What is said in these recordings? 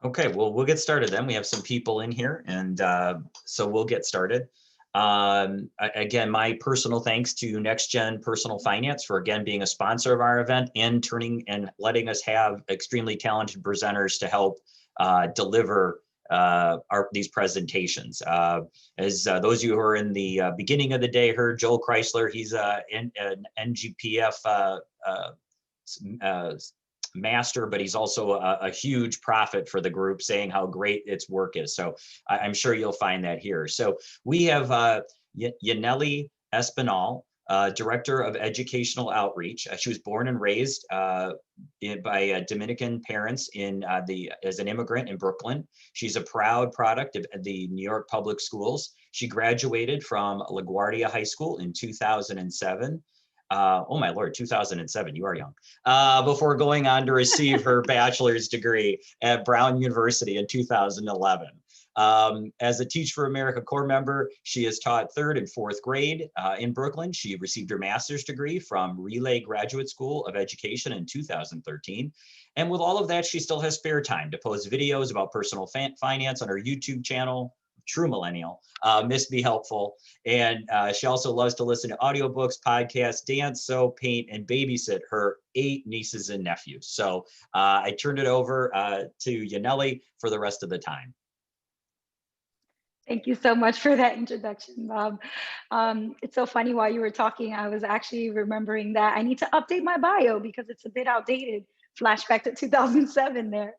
Okay, well, we'll get started then. We have some people in here, and so we'll get started. Again, my personal thanks to Next Gen Personal Finance for again being a sponsor of our event and turning and letting us have extremely talented presenters to help deliver these presentations. As those of you who are in the beginning of the day heard, Joel Chrysler, he's an NGPF master, but he's also a huge prophet for the group, saying how great its work is. So I'm sure you'll find that here. So we have Yaneli Espinal, Director of Educational Outreach. She was born and raised by Dominican parents as an immigrant in Brooklyn. She's a proud product of the New York Public Schools. She graduated from LaGuardia High School in 2007. Oh my Lord, 2007, you are young. Before going on to receive her bachelor's degree at Brown University in 2011. As a Teach for America Corps member, she has taught 3rd and 4th grade in Brooklyn. She received her master's degree from Relay Graduate School of Education in 2013. And with all of that, she still has spare time to post videos about personal finance on her YouTube channel, true millennial, Miss Be Helpful. And she also loves to listen to audiobooks, podcasts, dance, sew, paint, and babysit her 8 nieces and nephews. So I turned it over to Yaneli for the rest of the time. Thank you so much for that introduction, Bob. It's so funny, while you were talking, I was actually remembering that I need to update my bio because it's a bit outdated. Flashback to 2007 there.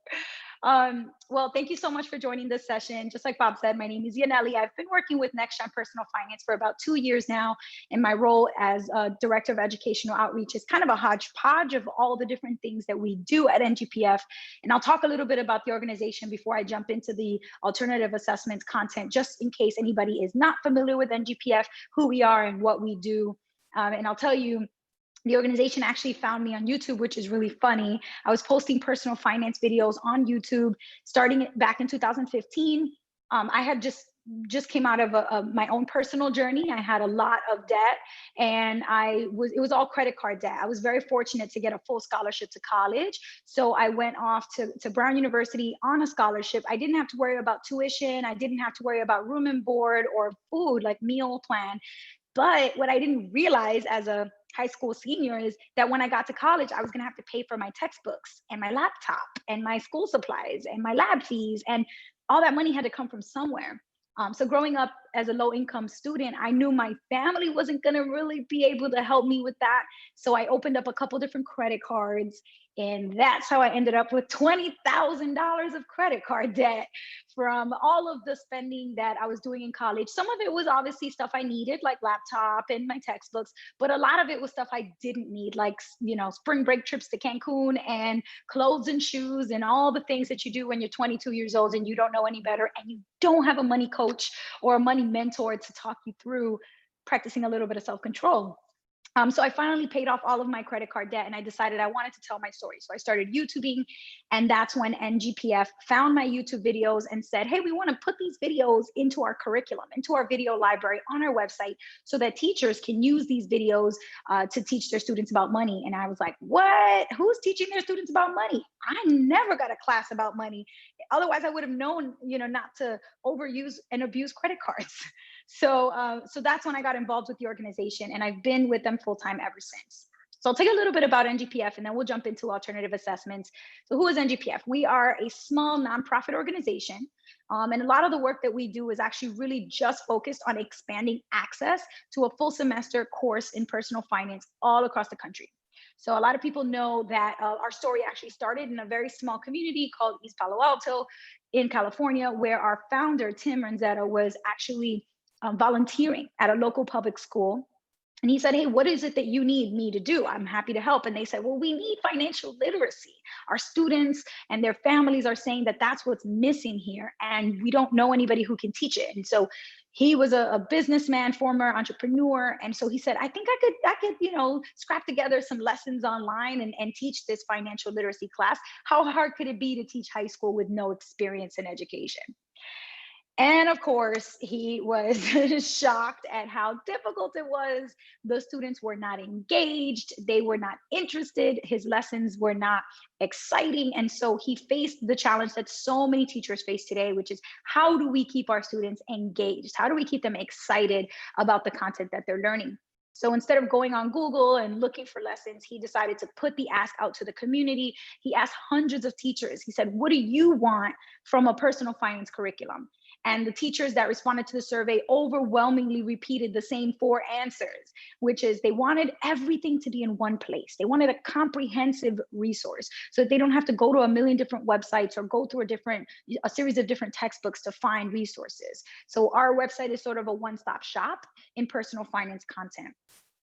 Well, thank you so much for joining this session. Just like Bob said, my name is Yaneli. I've been working with Next Gen Personal Finance for about 2 years now, and my role as Director of Educational Outreach is kind of a hodgepodge of all the different things that we do at NGPF. And I'll talk a little bit about the organization before I jump into the alternative assessments content, just in case anybody is not familiar with NGPF, who we are and what we do. And I'll tell you, the organization actually found me on YouTube, which is really funny. I was posting personal finance videos on YouTube starting back in 2015. I had just came out of my own personal journey. I had a lot of debt, and it was all credit card debt. I was very fortunate to get a full scholarship to college. So I went off to Brown University on a scholarship. I didn't have to worry about tuition. I didn't have to worry about room and board or food, like meal plan. But what I didn't realize as a high school senior is that when I got to college, I was going to have to pay for my textbooks and my laptop and my school supplies and my lab fees. And all that money had to come from somewhere. So growing up as a low income student, I knew my family wasn't going to really be able to help me with that. So I opened up a couple different credit cards. And that's how I ended up with $20,000 of credit card debt from all of the spending that I was doing in college. Some of it was obviously stuff I needed, like laptop and my textbooks, but a lot of it was stuff I didn't need, like, spring break trips to Cancun and clothes and shoes and all the things that you do when you're 22 years old and you don't know any better and you don't have a money coach or a money mentor to talk you through practicing a little bit of self-control. So I finally paid off all of my credit card debt, and I decided I wanted to tell my story. So I started YouTubing, and that's when NGPF found my YouTube videos and said, hey, we want to put these videos into our curriculum, into our video library on our website so that teachers can use these videos to teach their students about money. And I was like, what? Who's teaching their students about money? I never got a class about money. Otherwise, I would have known, not to overuse and abuse credit cards. So that's when I got involved with the organization, and I've been with them full-time ever since. So I'll tell you a little bit about NGPF, and then we'll jump into alternative assessments. So who is NGPF? We are a small nonprofit organization, and a lot of the work that we do is actually really just focused on expanding access to a full semester course in personal finance all across the country. So a lot of people know that our story actually started in a very small community called East Palo Alto in California, where our founder, Tim Ranzetta, was actually volunteering at a local public school. And he said, hey, what is it that you need me to do? I'm happy to help. And they said, well, we need financial literacy. Our students and their families are saying that that's what's missing here, and we don't know anybody who can teach it. And so he was a businessman, former entrepreneur. And so he said, I think I could, scrap together some lessons online and teach this financial literacy class. How hard could it be to teach high school with no experience in education? And of course, he was shocked at how difficult it was. The students were not engaged, they were not interested, his lessons were not exciting. And so he faced the challenge that so many teachers face today, which is how do we keep our students engaged? How do we keep them excited about the content that they're learning? So instead of going on Google and looking for lessons, he decided to put the ask out to the community. He asked hundreds of teachers. He said, what do you want from a personal finance curriculum? And the teachers that responded to the survey overwhelmingly repeated the same four answers, which is they wanted everything to be in one place. They wanted a comprehensive resource so that they don't have to go to a million different websites or go through a series of different textbooks to find resources. So our website is sort of a one-stop shop in personal finance content.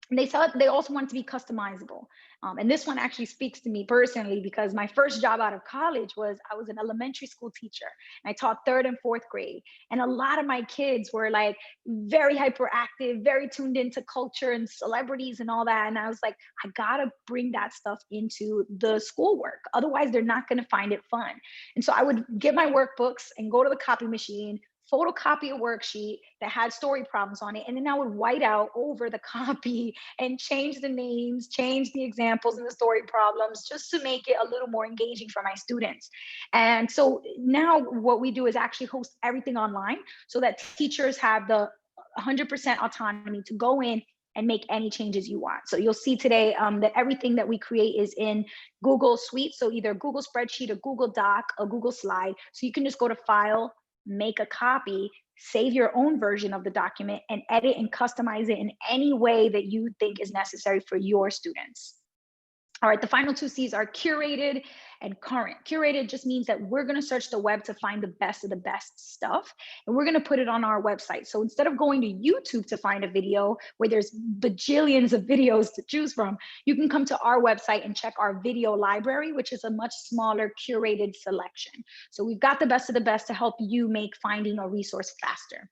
And they also want to be customizable. And this one actually speaks to me personally because my first job out of college I was an elementary school teacher and I taught 3rd and 4th grade. And a lot of my kids were like very hyperactive, very tuned into culture and celebrities and all that. And I was like, I gotta bring that stuff into the schoolwork. Otherwise, they're not gonna find it fun. And so I would get my workbooks and go to the copy machine, photocopy a worksheet that had story problems on it, and then I would white out over the copy and change the names, change the examples and the story problems just to make it a little more engaging for my students. And so now what we do is actually host everything online so that teachers have the 100% autonomy to go in and make any changes you want. So you'll see today that everything that we create is in Google Suite. So either Google Spreadsheet, a Google Doc, a Google Slide. So you can just go to File, make a copy, save your own version of the document, and edit and customize it in any way that you think is necessary for your students. All right, the final 2 C's are curated and current. Curated just means that we're gonna search the web to find the best of the best stuff, and we're gonna put it on our website. So instead of going to YouTube to find a video where there's bajillions of videos to choose from, you can come to our website and check our video library, which is a much smaller curated selection. So we've got the best of the best to help you make finding a resource faster.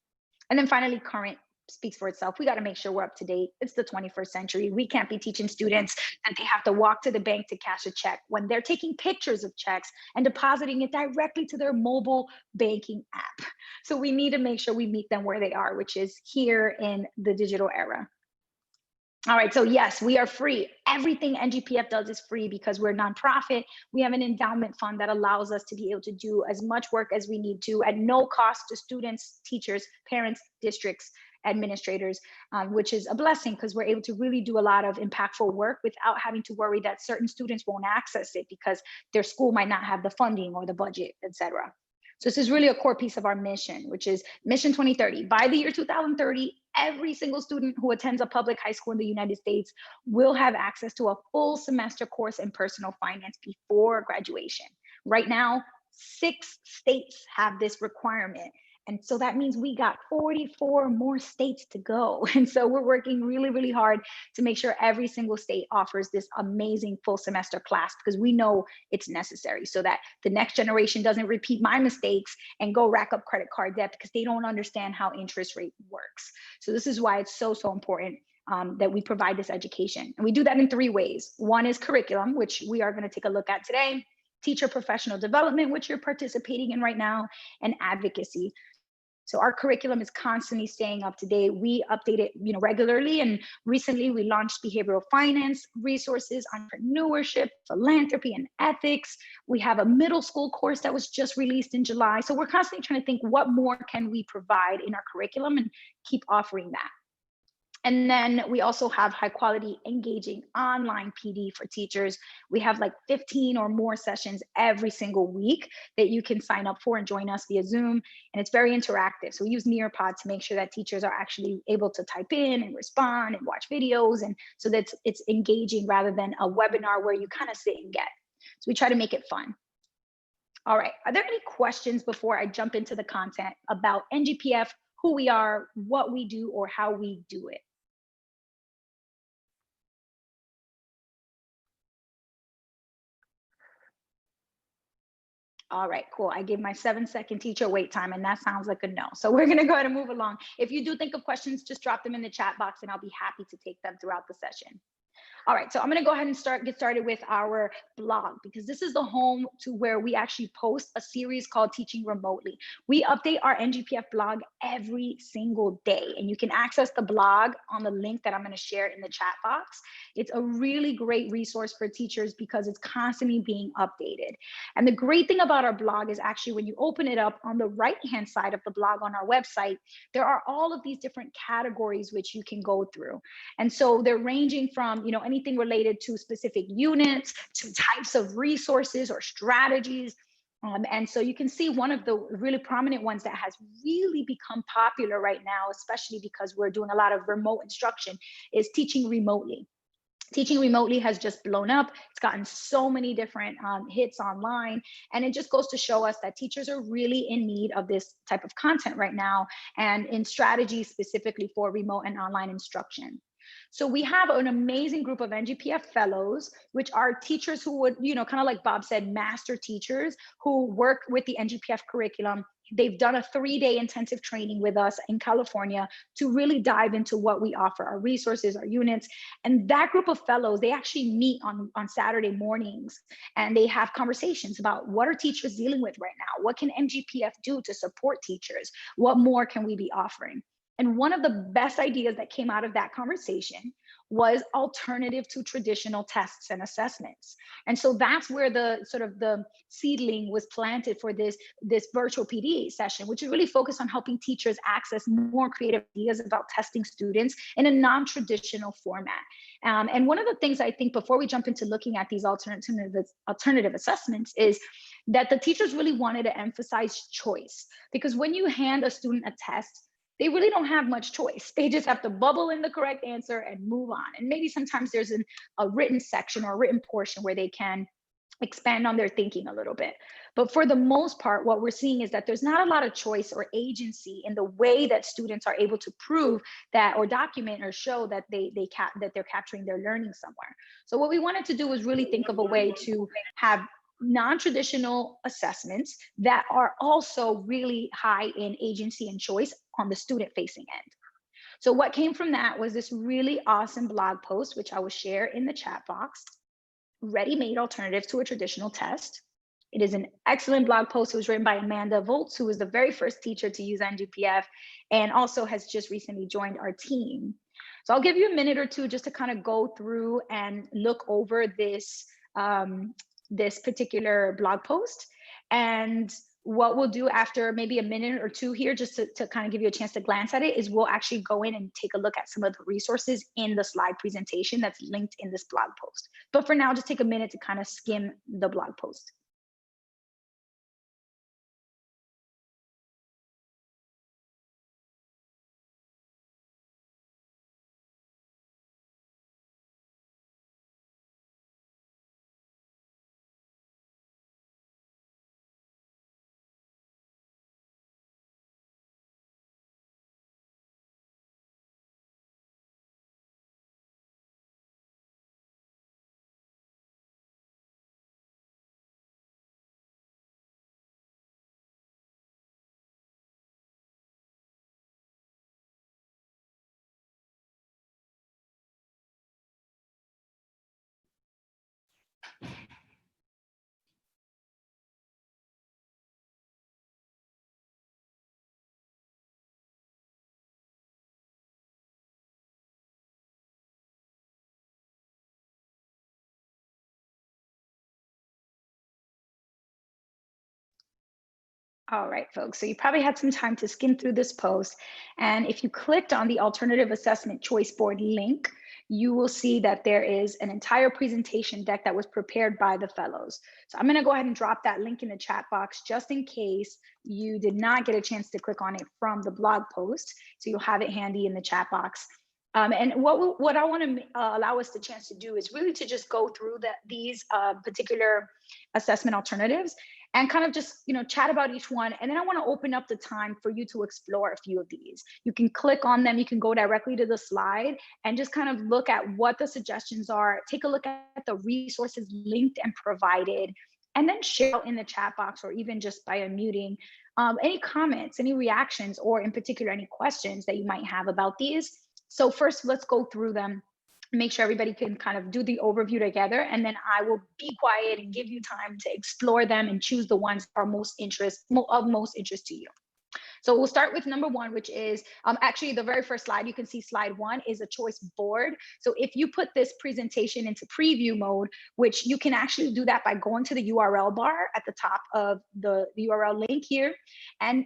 And then finally, current speaks for itself. We got to make sure we're up to date. It's the 21st century. We can't be teaching students that they have to walk to the bank to cash a check when they're taking pictures of checks and depositing it directly to their mobile banking app. So we need to make sure we meet them where they are, which is here in the digital era. All right, so yes, we are free. Everything NGPF does is free because we're a nonprofit. We have an endowment fund that allows us to be able to do as much work as we need to at no cost to students, teachers, parents, districts, administrators, which is a blessing because we're able to really do a lot of impactful work without having to worry that certain students won't access it because their school might not have the funding or the budget, et cetera. So this is really a core piece of our mission, which is Mission 2030. By the year 2030, every single student who attends a public high school in the United States will have access to a full semester course in personal finance before graduation. Right now, 6 states have this requirement. And so that means we got 44 more states to go. And so we're working really, really hard to make sure every single state offers this amazing full semester class because we know it's necessary so that the next generation doesn't repeat my mistakes and go rack up credit card debt because they don't understand how interest rate works. So this is why it's so, so important that we provide this education. And we do that in 3 ways. One is curriculum, which we are going to take a look at today, teacher professional development, which you're participating in right now, and advocacy. So our curriculum is constantly staying up to date. We update it, regularly. And recently we launched behavioral finance resources, entrepreneurship, philanthropy, and ethics. We have a middle school course that was just released in July. So we're constantly trying to think what more can we provide in our curriculum and keep offering that. And then we also have high quality, engaging online PD for teachers. We have like 15 or more sessions every single week that you can sign up for and join us via Zoom. And it's very interactive. So we use Nearpod to make sure that teachers are actually able to type in and respond and watch videos. And so that it's engaging rather than a webinar where you kind of sit and get. So we try to make it fun. All right, are there any questions before I jump into the content about NGPF, who we are, what we do, or how we do it? All right, cool. I gave my 7-second teacher wait time and that sounds like a no. So we're gonna go ahead and move along. If you do think of questions, just drop them in the chat box and I'll be happy to take them throughout the session. All right, so I'm gonna go ahead and get started with our blog, because this is the home to where we actually post a series called Teaching Remotely. We update our NGPF blog every single day, and you can access the blog on the link that I'm gonna share in the chat box. It's a really great resource for teachers because it's constantly being updated. And the great thing about our blog is actually when you open it up on the right-hand side of the blog on our website, there are all of these different categories which you can go through. And so they're ranging from, anything related to specific units, to types of resources or strategies. And so you can see one of the really prominent ones that has really become popular right now, especially because we're doing a lot of remote instruction, is teaching remotely. Teaching remotely has just blown up. It's gotten so many different hits online. And it just goes to show us that teachers are really in need of this type of content right now, and in strategies specifically for remote and online instruction. So we have an amazing group of NGPF fellows, which are teachers who would, kind of like Bob said, master teachers who work with the NGPF curriculum. They've done a 3-day intensive training with us in California to really dive into what we offer, our resources, our units. And that group of fellows, they actually meet on Saturday mornings, and they have conversations about what are teachers dealing with right now? What can NGPF do to support teachers? What more can we be offering? And one of the best ideas that came out of that conversation was alternative to traditional tests and assessments. And so that's where the sort of the seedling was planted for this virtual PD session, which is really focused on helping teachers access more creative ideas about testing students in a non-traditional format. And one of the things I think before we jump into looking at these alternative assessments is that the teachers really wanted to emphasize choice, because when you hand a student a test, they really don't have much choice. They just have to bubble in the correct answer and move on. And maybe sometimes there's a written section or a written portion where they can expand on their thinking a little bit. But for the most part, what we're seeing is that there's not a lot of choice or agency in the way that students are able to prove that, or document or show that that they're capturing their learning somewhere. So what we wanted to do was really think of a way to have non-traditional assessments that are also really high in agency and choice on the student facing end. So what came from that was this really awesome blog post, which I will share in the chat box, Ready-Made Alternatives to a Traditional Test. It is an excellent blog post. It was written by Amanda Voltz, who was the very first teacher to use NGPF and also has just recently joined our team. So I'll give you a minute or two just to kind of go through and look over this this particular blog post. And what we'll do after maybe a minute or two here, just to kind of give you a chance to glance at it, is we'll actually go in and take a look at some of the resources in the slide presentation that's linked in this blog post. But for now, just take a minute to kind of skim the blog post. All right, folks, so you probably had some time to skim through this post. And if you clicked on the Alternative Assessment Choice Board link, you will see that there is an entire presentation deck that was prepared by the fellows. So I'm gonna go ahead and drop that link in the chat box just in case you did not get a chance to click on it from the blog post. So you'll have it handy in the chat box. And what I want to allow us the chance to do is really to just go through these particular assessment alternatives and kind of just chat about each one. And then I want to open up the time for you to explore a few of these. You can click on them, you can go directly to the slide and just kind of look at what the suggestions are, take a look at the resources linked and provided, and then share in the chat box, or even just by unmuting any comments, any reactions, or in particular any questions that you might have about these. So first, let's go through them. make sure everybody can kind of do the overview together, and then I will be quiet and give you time to explore them and choose the ones that are of most interest to you. So we'll start with number one, which is actually the very first slide. You can see slide one is a choice board. So if you put this presentation into preview mode, which you can actually do that by going to the URL bar at the top of the URL link here. And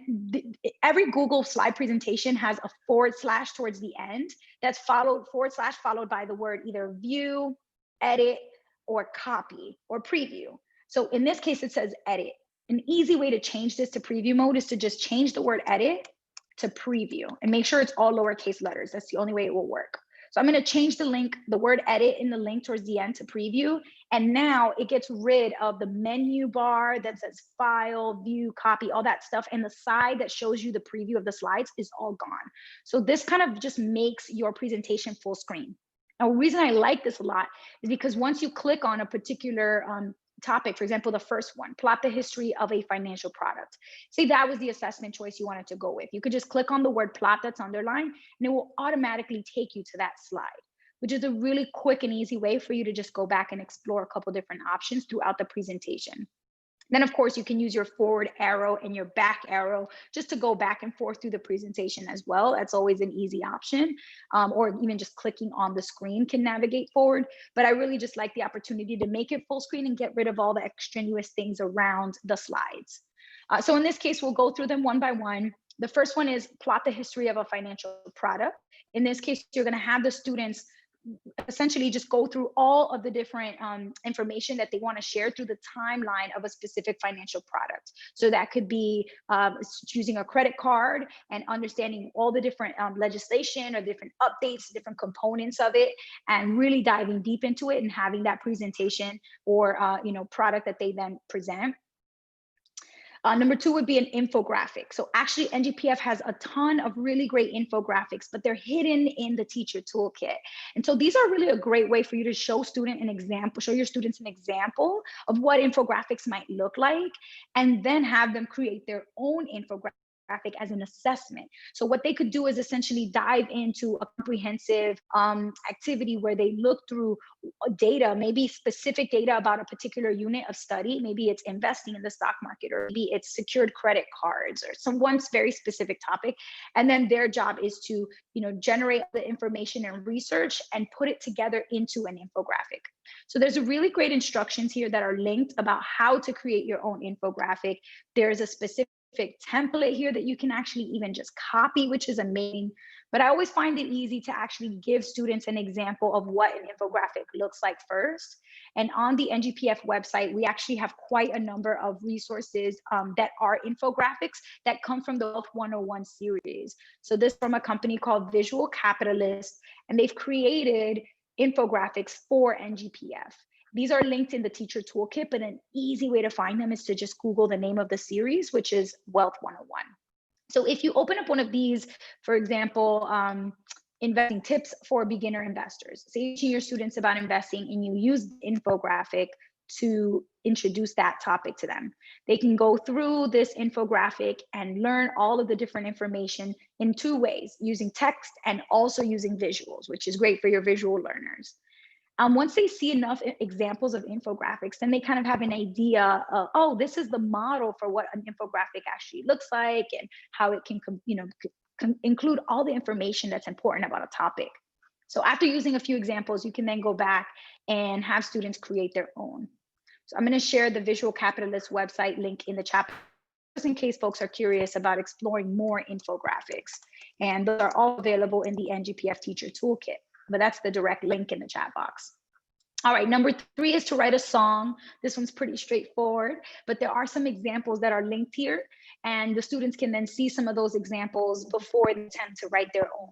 every Google slide presentation has a / towards the end that's followed / followed by the word either view, edit, or copy or preview. So in this case, it says edit. An easy way to change this to preview mode is to just change the word edit to preview and make sure it's all lowercase letters. That's the only way it will work. So I'm going to change the link, the word edit in the link towards the end to preview. And now it gets rid of the menu bar that says file, view, copy, all that stuff. And the side that shows you the preview of the slides is all gone. So this kind of just makes your presentation full screen. Now, the reason I like this a lot is because once you click on a particular topic, for example, the first one, plot the history of a financial product. Say that was the assessment choice you wanted to go with. You could just click on the word plot that's underlined, and it will automatically take you to that slide, which is a really quick and easy way for you to just go back and explore a couple different options throughout the presentation. Then, of course, you can use your forward arrow and your back arrow just to go back and forth through the presentation as well. That's always an easy option, or even just clicking on the screen can navigate forward. But I really just like the opportunity to make it full screen and get rid of all the extraneous things around the slides. So in this case, we'll go through them one by one. The first one is plot the history of a financial product. In this case, you're going to have the students essentially just go through all of the different information that they want to share through the timeline of a specific financial product. So that could be choosing a credit card and understanding all the different legislation or different updates, different components of it, and really diving deep into it and having that presentation or product that they then present. Number two would be an infographic. So actually NGPF has a ton of really great infographics, but they're hidden in the teacher toolkit. And so these are really a great way for you to show your students an example of what infographics might look like, and then have them create their own infographic as an assessment. So what they could do is essentially dive into a comprehensive activity where they look through data, maybe specific data about a particular unit of study. Maybe it's investing in the stock market, or maybe it's secured credit cards, or one very specific topic. And then their job is to, generate the information and research and put it together into an infographic. So there's a really great instructions here that are linked about how to create your own infographic. There's a specific template here that you can actually even just copy, which is amazing. But I always find it easy to actually give students an example of what an infographic looks like first. And on the NGPF website, we actually have quite a number of resources that are infographics that come from the Wealth 101 series. So this is from a company called Visual Capitalist, and they've created infographics for NGPF. These are linked in the teacher toolkit, but an easy way to find them is to just Google the name of the series, which is Wealth 101. So if you open up one of these, for example, investing tips for beginner investors, say to your students about investing and you use the infographic to introduce that topic to them. They can go through this infographic and learn all of the different information in two ways, using text and also using visuals, which is great for your visual learners. Once they see enough examples of infographics, then they kind of have an idea of, oh, this is the model for what an infographic actually looks like and how it can, include all the information that's important about a topic. So after using a few examples, you can then go back and have students create their own. So I'm going to share the Visual Capitalist website link in the chat, just in case folks are curious about exploring more infographics. And those are all available in the NGPF Teacher Toolkit. But that's the direct link in the chat box. All right, number 3 is to write a song. This one's pretty straightforward, but there are some examples that are linked here, and the students can then see some of those examples before they attempt to write their own.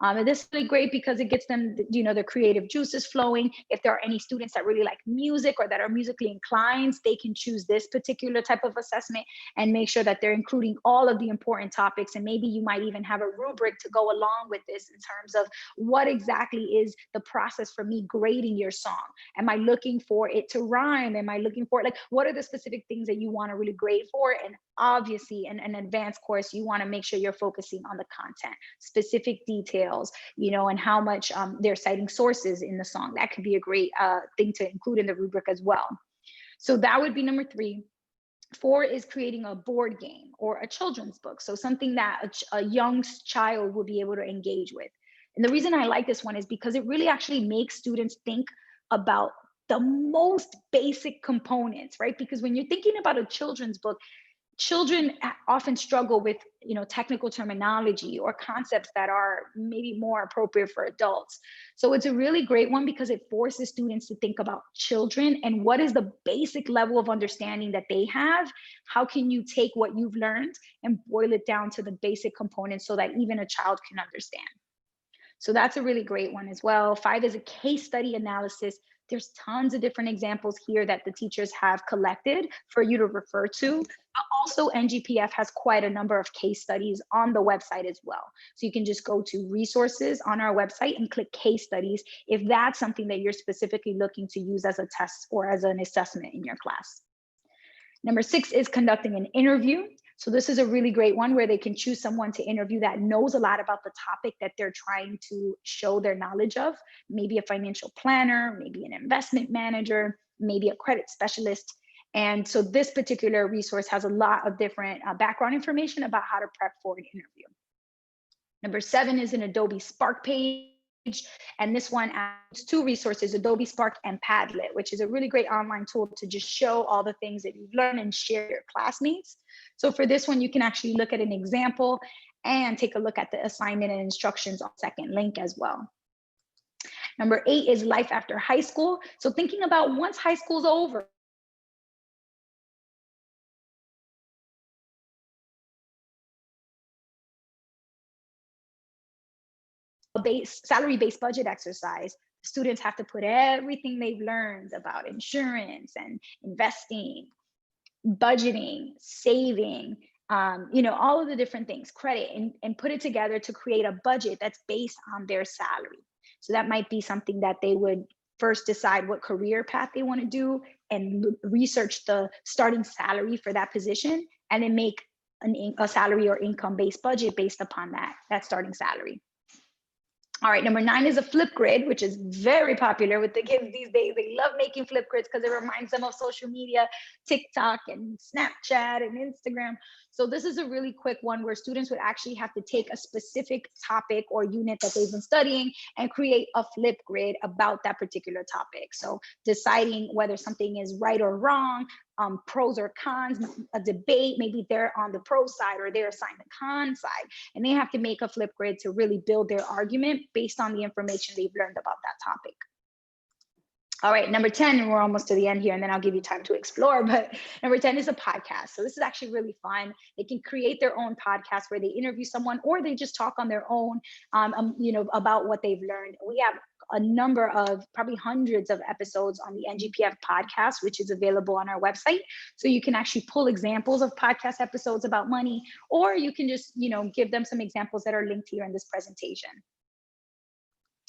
And this is really great because it gets them, their creative juices flowing. If there are any students that really like music or that are musically inclined, they can choose this particular type of assessment and make sure that they're including all of the important topics. And maybe you might even have a rubric to go along with this in terms of what exactly is the process for me grading your song. Am I looking for it to rhyme? Am I looking for, like, what are the specific things that you want to really grade for? And obviously in an advanced course, you want to make sure you're focusing on the content, specific details, and how much they're citing sources in the song. That could be a great thing to include in the rubric as well. So that would be number 3. 4 is creating a board game or a children's book. So something that a young child will be able to engage with. And the reason I like this one is because it really actually makes students think about the most basic components, right? Because when you're thinking about a children's book, children often struggle with technical terminology or concepts that are maybe more appropriate for adults. So it's a really great one because it forces students to think about children and what is the basic level of understanding that they have. How can you take what you've learned and boil it down to the basic components so that even a child can understand? So that's a really great one as well. 5 is a case study analysis. There's tons of different examples here that the teachers have collected for you to refer to. But also NGPF has quite a number of case studies on the website as well. So you can just go to resources on our website and click case studies if that's something that you're specifically looking to use as a test or as an assessment in your class. Number 6 is conducting an interview. So this is a really great one where they can choose someone to interview that knows a lot about the topic that they're trying to show their knowledge of, maybe a financial planner, maybe an investment manager, maybe a credit specialist. And so this particular resource has a lot of different background information about how to prep for an interview. Number 7 is an Adobe Spark page. And this one adds 2 resources, Adobe Spark and Padlet, which is a really great online tool to just show all the things that you've learned and share your classmates. So for this one, you can actually look at an example and take a look at the assignment and instructions on the second link as well. Number 8 is life after high school. So thinking about once high school's over, salary-based budget exercise. Students have to put everything they've learned about insurance and investing, budgeting, saving, all of the different things, credit, and put it together to create a budget that's based on their salary. So that might be something that they would first decide what career path they want to do and research the starting salary for that position, and then make a salary or income-based budget based upon that starting salary. All right, number 9 is a flip grid, which is very popular with the kids these days. They love making flip grids because it reminds them of social media, TikTok and Snapchat and Instagram. So this is a really quick one where students would actually have to take a specific topic or unit that they've been studying and create a flip grid about that particular topic. So deciding whether something is right or wrong, pros or cons, a debate, maybe they're on the pro side or they're assigned the con side, and they have to make a flip grid to really build their argument based on the information they've learned about that topic. All right, number 10, and we're almost to the end here, and then I'll give you time to explore, but number 10 is a podcast. So this is actually really fun. They can create their own podcast where they interview someone or they just talk on their own, about what they've learned. We have a number of, probably hundreds of episodes on the NGPF podcast, which is available on our website. So you can actually pull examples of podcast episodes about money, or you can just, give them some examples that are linked here in this presentation.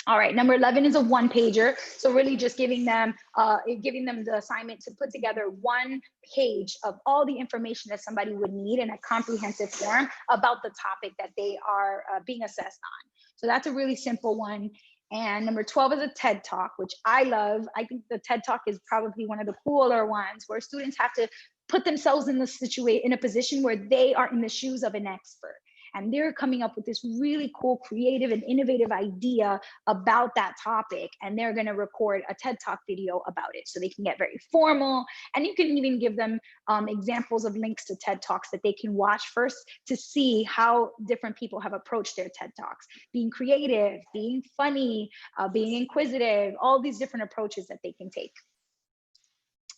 All right, number 11 is a one-pager. So really just giving them the assignment to put together one page of all the information that somebody would need in a comprehensive form about the topic that they are being assessed on. So that's a really simple one. And number 12 is a TED Talk, which I love. I think the TED Talk is probably one of the cooler ones where students have to put themselves in a position where they are in the shoes of an expert. And they're coming up with this really cool, creative, and innovative idea about that topic. And they're going to record a TED Talk video about it. So they can get very formal. And you can even give them examples of links to TED Talks that they can watch first to see how different people have approached their TED Talks. Being creative, being funny, being inquisitive, all these different approaches that they can take.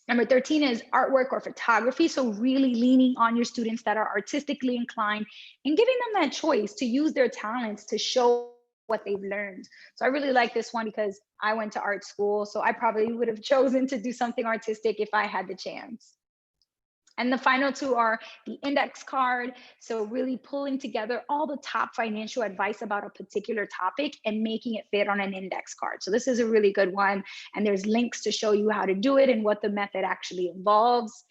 Number 13 is artwork or photography. So really leaning on your students that are artistically inclined and giving them that choice to use their talents to show what they've learned. So I really like this one because I went to art school. So I probably would have chosen to do something artistic if I had the chance. And the final two are the index card. So really pulling together all the top financial advice about a particular topic and making it fit on an index card. So this is a really good one. And there's links to show you how to do it and what the method actually involves.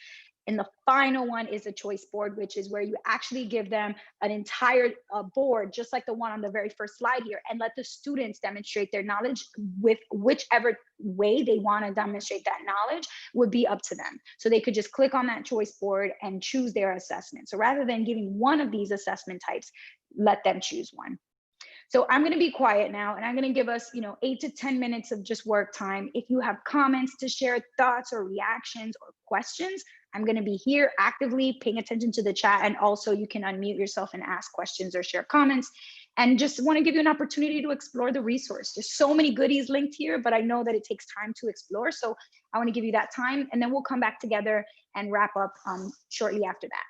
And the final one is a choice board, which is where you actually give them an entire board, just like the one on the very first slide here, and let the students demonstrate their knowledge with whichever way they want to demonstrate that knowledge would be up to them. So they could just click on that choice board and choose their assessment. So rather than giving one of these assessment types, let them choose one. So I'm going to be quiet now, and I'm going to give us, 8 to 10 minutes of just work time. If you have comments to share, thoughts or reactions or questions, I'm going to be here actively paying attention to the chat. And also you can unmute yourself and ask questions or share comments. And just want to give you an opportunity to explore the resource. There's so many goodies linked here, but I know that it takes time to explore. So I want to give you that time, and then we'll come back together and wrap up shortly after that.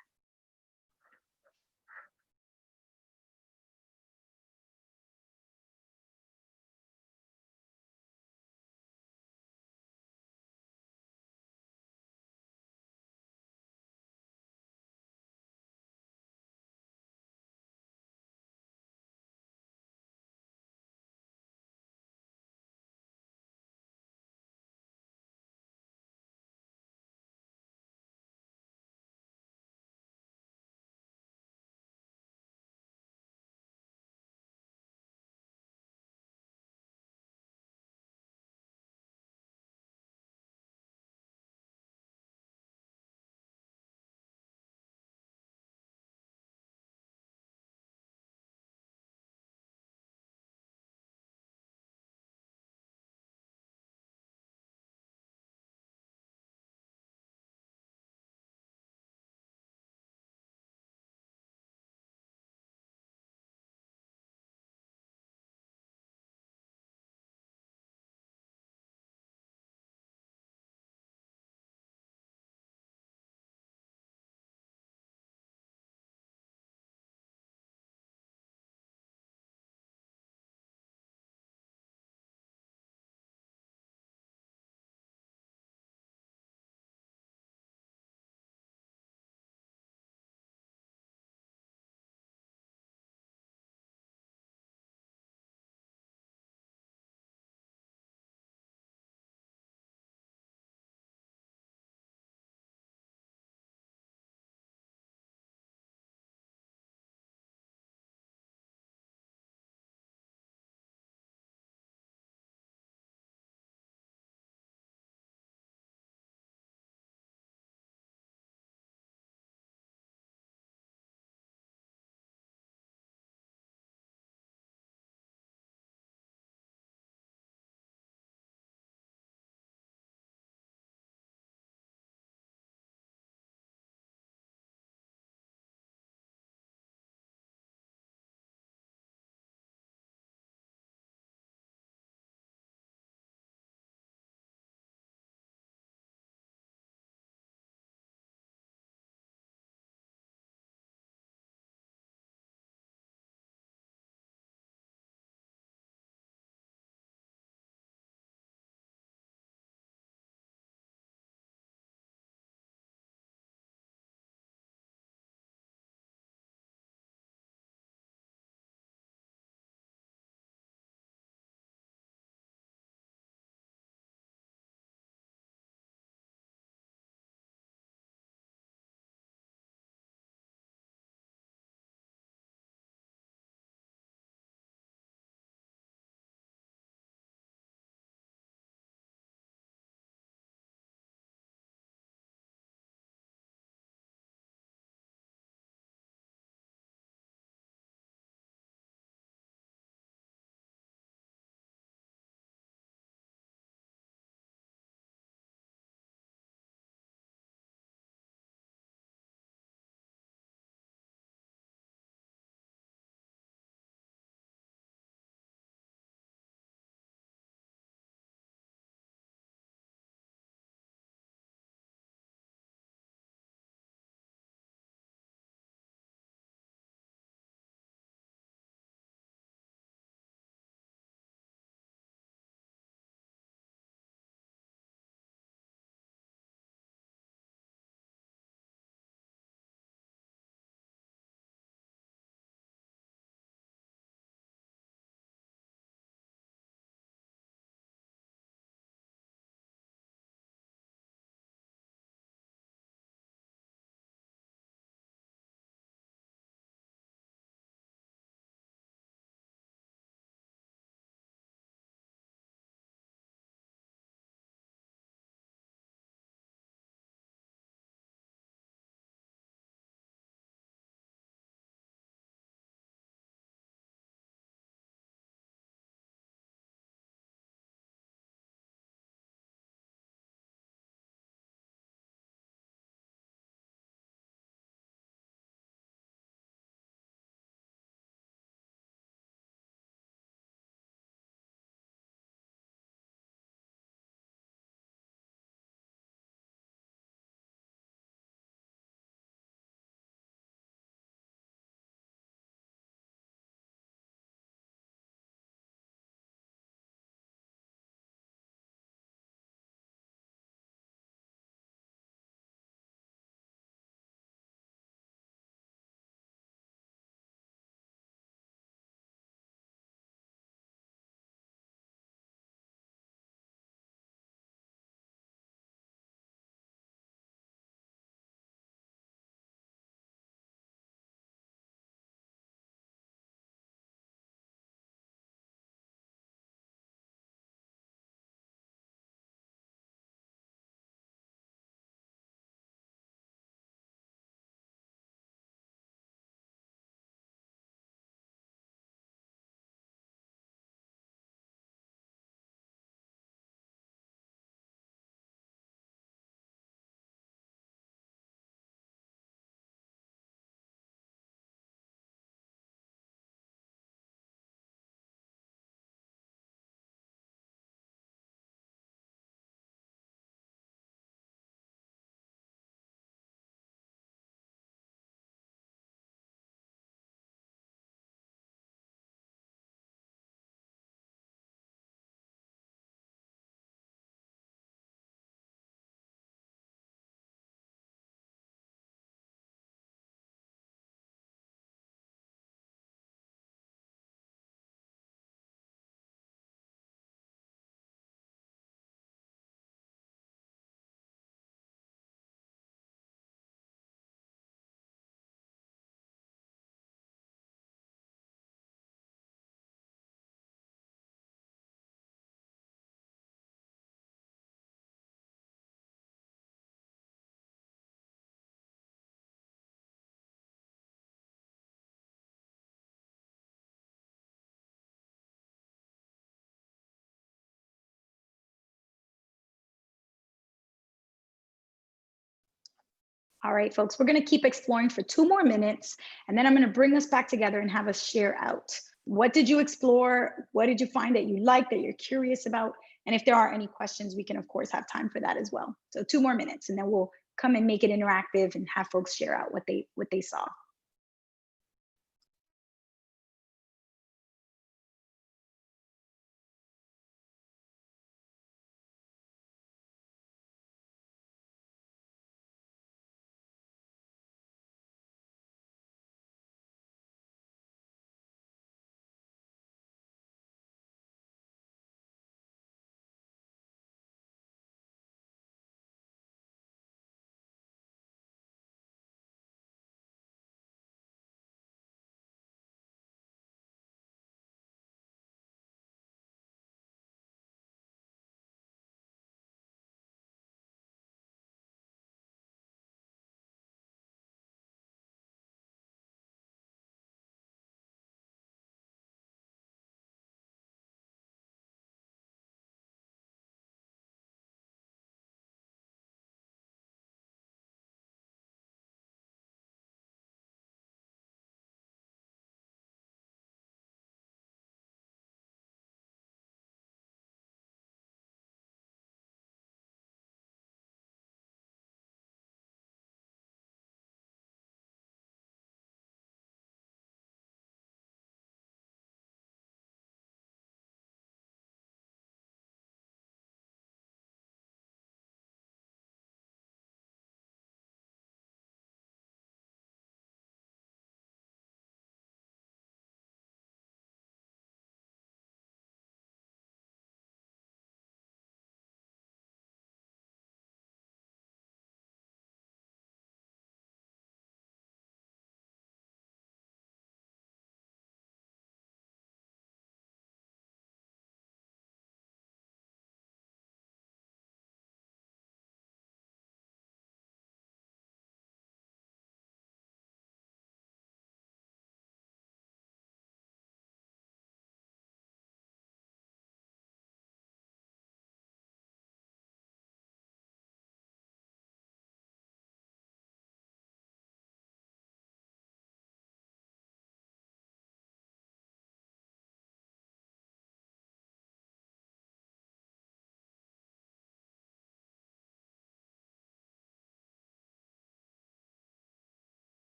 All right, folks, we're going to keep exploring for 2 more minutes, and then I'm going to bring us back together and have us share out. What did you explore? What did you find that you like, that you're curious about? And if there are any questions, we can, of course, have time for that as well. So 2 more minutes, and then we'll come and make it interactive and have folks share out what they saw.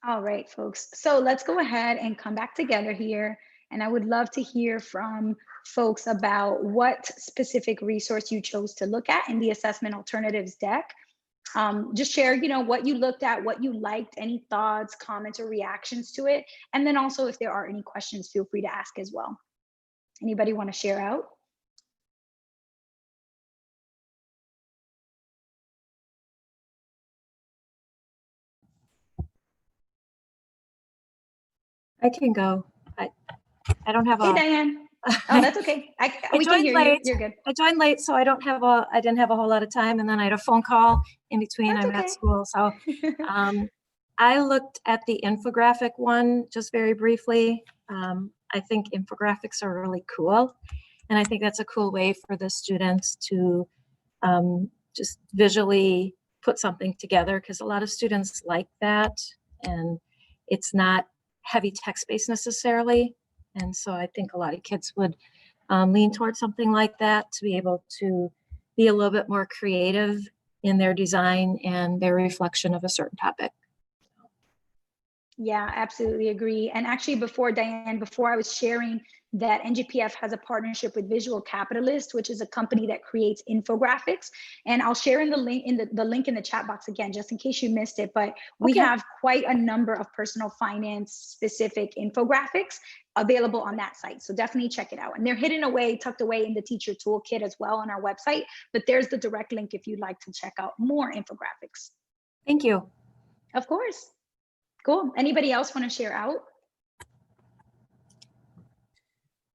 All right, folks. So let's go ahead and come back together here. And I would love to hear from folks about what specific resource you chose to look at in the assessment alternatives deck. Just share, what you looked at, what you liked, any thoughts, comments, or reactions to it. And then also, if there are any questions, feel free to ask as well. Anybody want to share out? I can go. I don't have Hey, a. Diane. Oh, that's okay. We can hear you. You're good. I joined late, so I didn't have a whole lot of time, and then I had a phone call in between. That's I'm okay. at school, so I looked at the infographic one just very briefly. I think infographics are really cool, and I think that's a cool way for the students to just visually put something together, because a lot of students like that, and it's not heavy text-based necessarily. And so I think a lot of kids would lean towards something like that to be able to be a little bit more creative in their design and their reflection of a certain topic. Yeah, absolutely agree. And actually, before I was sharing that NGPF has a partnership with Visual Capitalist, which is a company that creates infographics. And I'll share in the link in the chat box again, just in case you missed it. But we have quite a number of personal finance specific infographics available on that site. So definitely check it out. And they're hidden away, tucked away in the teacher toolkit as well on our website. But there's the direct link if you'd like to check out more infographics. Thank you. Of course. Cool. Anybody else want to share out?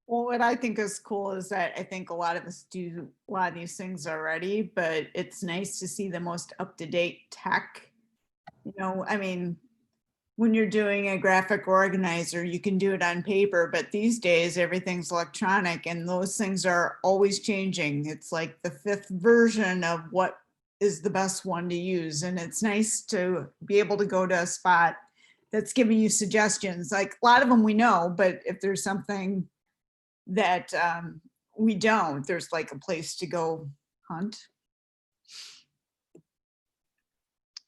Well, what I think is cool is that I think a lot of us do a lot of these things already, but it's nice to see the most up-to-date tech. I mean, when you're doing a graphic organizer, you can do it on paper, but these days everything's electronic and those things are always changing. It's like the 5th version of what is the best one to use. And it's nice to be able to go to a spot that's giving you suggestions. Like a lot of them we know, but if there's something that we don't, there's like a place to go hunt.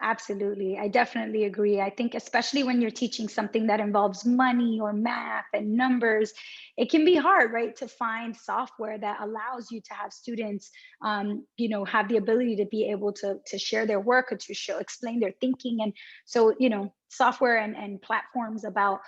Absolutely. I definitely agree. I think especially when you're teaching something that involves money or math and numbers, it can be hard, right, to find software that allows you to have students, have the ability to be able to share their work or to explain their thinking. And so, software and platforms about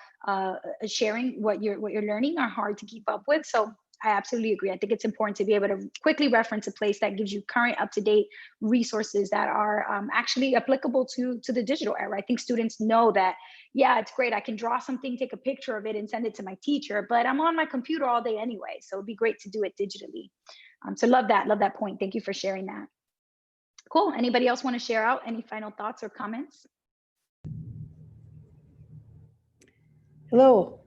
sharing what you're learning are hard to keep up with. So I absolutely agree. I think it's important to be able to quickly reference a place that gives you current, up-to-date resources that are actually applicable to the digital era. I think students know that, yeah, it's great. I can draw something, take a picture of it and send it to my teacher, but I'm on my computer all day anyway. So it'd be great to do it digitally. So love that point. Thank you for sharing that. Cool. Anybody else want to share out any final thoughts or comments? Hello.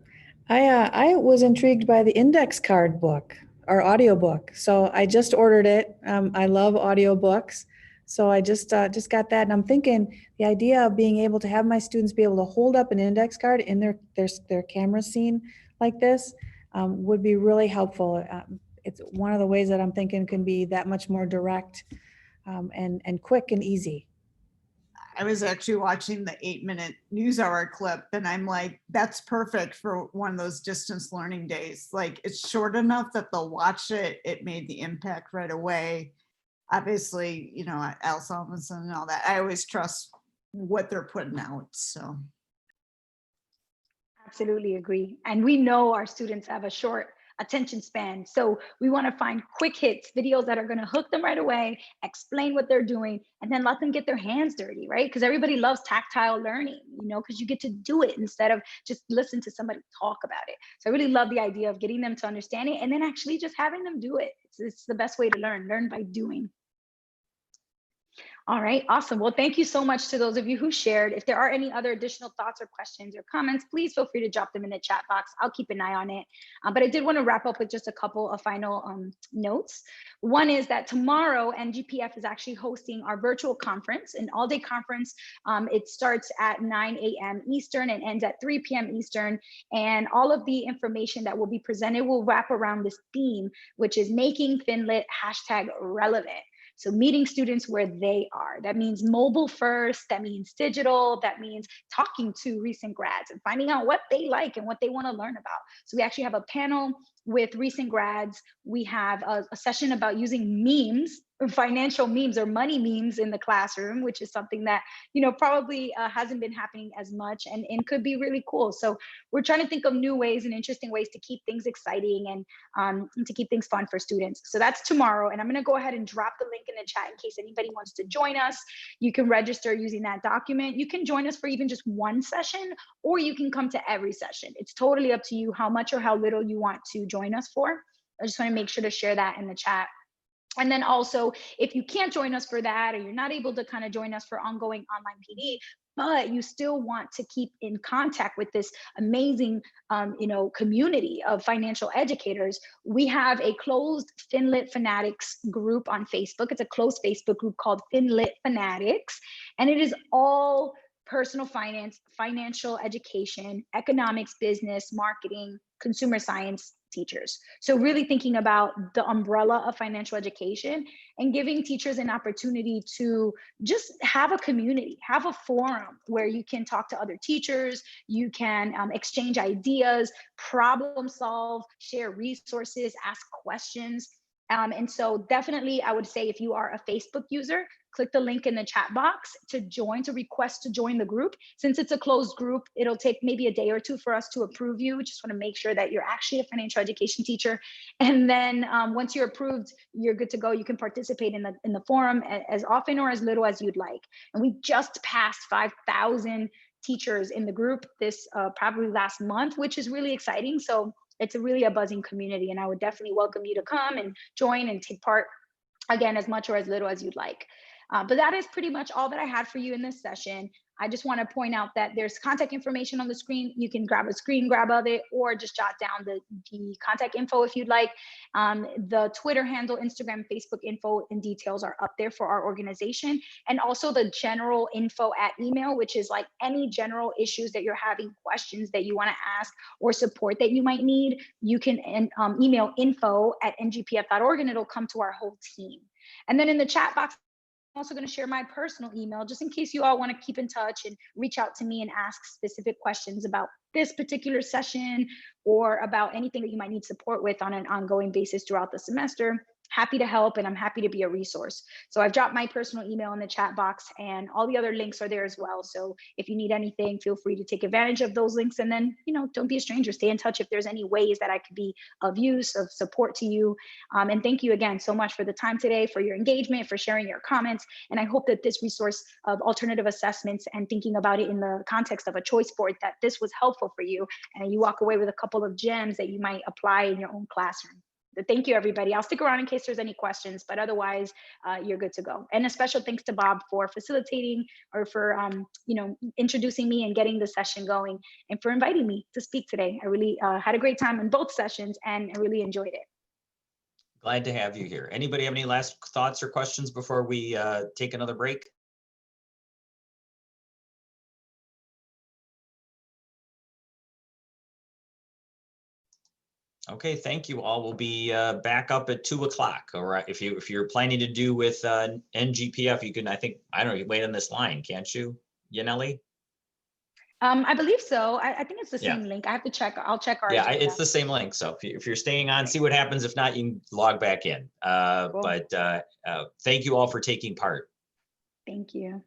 I was intrigued by the index card book or audiobook. So I just ordered it. I love audiobooks. So I just got that. And I'm thinking the idea of being able to have my students be able to hold up an index card in their camera scene like this would be really helpful. It's one of the ways that I'm thinking can be that much more direct and quick and easy. I was actually watching the 8-minute news hour clip and I'm like, that's perfect for one of those distance learning days. Like it's short enough that they'll watch it. It made the impact right away. Obviously, Al Salmonson and all that. I always trust what they're putting out, so. Absolutely agree. And we know our students have a short attention span. So we want to find quick hits, videos that are going to hook them right away, explain what they're doing, and then let them get their hands dirty, right? Because everybody loves tactile learning, because you get to do it instead of just listen to somebody talk about it. So I really love the idea of getting them to understand it and then actually just having them do it. It's the best way to learn by doing. All right, awesome. Well, thank you so much to those of you who shared. If there are any other additional thoughts or questions or comments, please feel free to drop them in the chat box. I'll keep an eye on it. But I did want to wrap up with just a couple of final notes. One is that tomorrow, NGPF is actually hosting our virtual conference, an all-day conference. It starts at 9 a.m. Eastern and ends at 3 p.m. Eastern. And all of the information that will be presented will wrap around this theme, which is making FinLit #relevant. So meeting students where they are. That means mobile first, that means digital, that means talking to recent grads and finding out what they like and what they want to learn about. So we actually have a panel with recent grads. We have a session about using memes, financial memes or money memes in the classroom, which is something that, probably hasn't been happening as much and could be really cool. So we're trying to think of new ways and interesting ways to keep things exciting and to keep things fun for students. So that's tomorrow. And I'm going to go ahead and drop the link in the chat in case anybody wants to join us. You can register using that document. You can join us for even just one session, or you can come to every session. It's totally up to you how much or how little you want to join us for. I just want to make sure to share that in the chat. And then also, if you can't join us for that, or you're not able to kind of join us for ongoing online PD, but you still want to keep in contact with this amazing, community of financial educators, we have a closed FinLit Fanatics group on Facebook. It's a closed Facebook group called FinLit Fanatics, and it is all personal finance, financial education, economics, business, marketing, consumer science teachers. So really thinking about the umbrella of financial education and giving teachers an opportunity to just have a community, have a forum where you can talk to other teachers, you can exchange ideas, problem solve, share resources, ask questions. And so definitely I would say if you are a Facebook user, click the link in the chat box to request to join the group. Since it's a closed group, it'll take maybe a day or two for us to approve you. Just want to make sure that you're actually a financial education teacher. And then once you're approved, you're good to go. You can participate in the forum as often or as little as you'd like. And we just passed 5,000 teachers in the group this probably last month, which is really exciting. So it's really a buzzing community, and I would definitely welcome you to come and join and take part, again, as much or as little as you'd like. But that is pretty much all that I had for you in this session. I just want to point out that there's contact information on the screen. You can grab a screen grab of it or just jot down the contact info if you'd like. The Twitter handle, Instagram, Facebook info and details are up there for our organization. And also the general info at email, which is like any general issues that you're having, questions that you want to ask or support that you might need, you can email info@ngpf.org and it'll come to our whole team. And then in the chat box, I'm also going to share my personal email just in case you all want to keep in touch and reach out to me and ask specific questions about this particular session or about anything that you might need support with on an ongoing basis throughout the semester. Happy to help, and I'm happy to be a resource. So I've dropped my personal email in the chat box, and all the other links are there as well. So if you need anything, feel free to take advantage of those links. And then, don't be a stranger. Stay in touch if there's any ways that I could be of use, of support to you. And thank you again so much for the time today, for your engagement, for sharing your comments. And I hope that this resource of alternative assessments and thinking about it in the context of a choice board, that this was helpful for you, and you walk away with a couple of gems that you might apply in your own classroom. Thank you, everybody. I'll stick around in case there's any questions, but otherwise, you're good to go. And a special thanks to Bob for facilitating or for, introducing me and getting the session going, and for inviting me to speak today. I really had a great time in both sessions, and I really enjoyed it. Glad to have you here. Anybody have any last thoughts or questions before we take another break? Okay, thank you all. We'll be back up at 2 o'clock. All right, if you're planning to do with NGPF, you can, I don't know, wait on this line, can't you, Yaneli? I believe so. I think it's the Yeah. same link. I have to check. I'll check our Yeah, agenda. it's the same link. So if you're staying on, see what happens. If not, you can log back in. Cool. But thank you all for taking part. Thank you.